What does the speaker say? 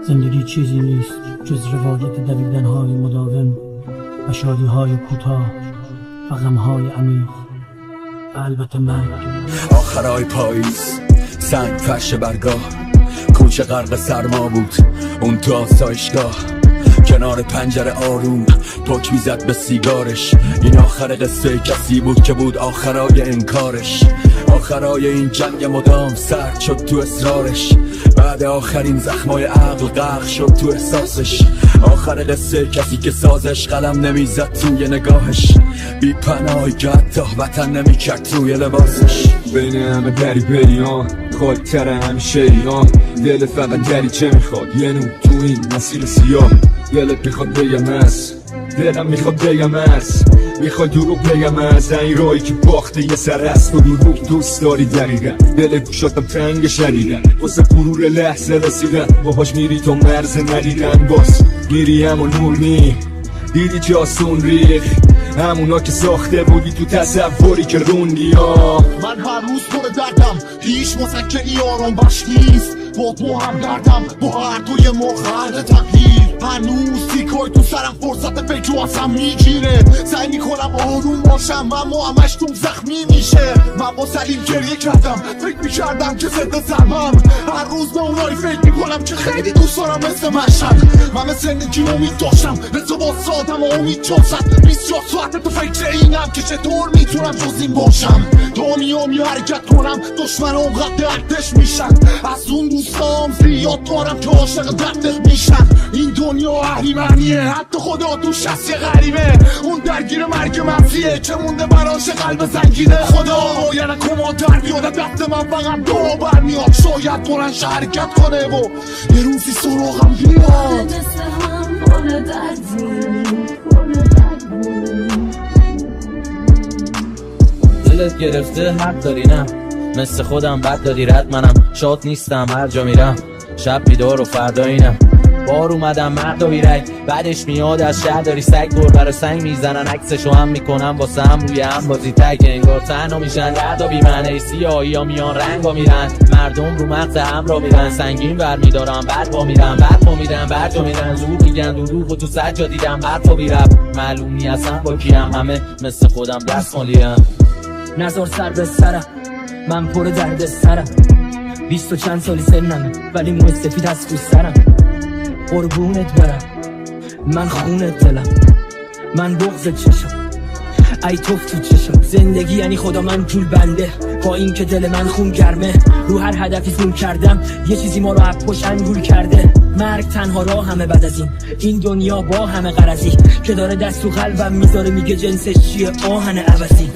زندگی چیزی نیست جز روایت دویدن‌های مداوم و شادی‌های کوتاه و غم‌های عمیق و البته مرگ. آخرای پاییز سنگ فرش برگاه، کوچه غرق سرما بود اون تو آسایشگاه، کنار پنجره آروم پک میزد به سیگارش. این آخر قصه کسی بود که بود آخرای انکارش، آخرای این جنگ مدام سرد شد تو اصرارش، بعد آخرین زخمای عقل غرق شد تو احساسش. آخر قصه کسی که سازش قلم نمیزد توی نگاهش، بی پناهی که حتی وطن نمیکرد توی لباسش. بین همه دری بریان خاکتر همیشه ایان، دل فقط دری چه میخواد یه نور تو این مسیر سیاه. دلت میخواد بگم از دلم میخواد بگم از میخواد دروغ بگم از این راهی که باخته یه سر است و دروغ دوست داری دقیقا. دل گوشاتم تنگ شدیدن واسه فرور لحظه رسیدن، باهاش میری تو مرز ندیدن، باز میری همون نور نی دیدی که آسون ریخ همونا که ساخته بودی تو تصوری که روندی. من هر روز پر دردم، هیچ مسکنی آرام بخش نیست، با تو هم دردم، با هر دوی ما خلق تغییر. هنوز تیکای تو سرم فرصت فکر رو ازم میگیره، سعی میکنم آروم باشم اما همش توم زخمی میشه. من با سلیم گریه کردم، فکر میکردم که ضد ضربم، هر روز به اونایی فکر میکنم که خیلی دوست دارم مثل مشهد. من مثل زندگی امید داشتم، مثل با سادم و امید جازد 24 ساعت تو فکر اینم که چطور میتونم جز این باشم. دامی حرکت کنم دشمن اونقدر دردش میشن، از اون دوستام زیاد دارم که عاشق دردت میشن. این دنیا اهریمنیه، حتی خدا توش هست یه غریبه، اون درگیر مرگ مغزیه که مونده براش قلب زنگیده. خدا باید کما در بیاده دست من فقط دو برمیاد، شاید بلنش حرکت کنه و یه روزی سراغم بیاد. دلت گرفته حق داری نه، مثل خودم بد داری رد، منم شاد نیستم هر جا میرم، شب بیدار و فردا اینم. بار اومدم مرد و بیرک، بعدش میاد از شهر داری سگ بر برای سنگ میزنن، عکسشو هم میکنم واسه هم روی هم بازی تک، انگار تنها میشن درد و بیمنه سیاهی ها میان رنگ ها میرن، مردم رو مغز هم را میرن، سنگین بر میدارم بعد با میرم بعد با میرم بعد جا میرن، زور میگن دروغ و تو سجا دیدم بعد و بیرم، معلومی اصلا با کیم، همه مثل خودم دست مالیم. نظر سر به سرم، من پر درد سرم، 20 و چند سالی سنم ولی موی سفید از تو سرم. قربونت برم من خونت دلم، من بغض چشم ای توف تو چشم. زندگی یعنی خدا من جول بنده، با این که دل من خون گرمه، رو هر هدفی زون کردم یه چیزی ما رو اپوش انگول کرده. مرگ تنها راه همه بعد از این دنیا با همه غرضی، که داره دست تو قلبم میذاره میگه جنسش چیه آهن عوضی.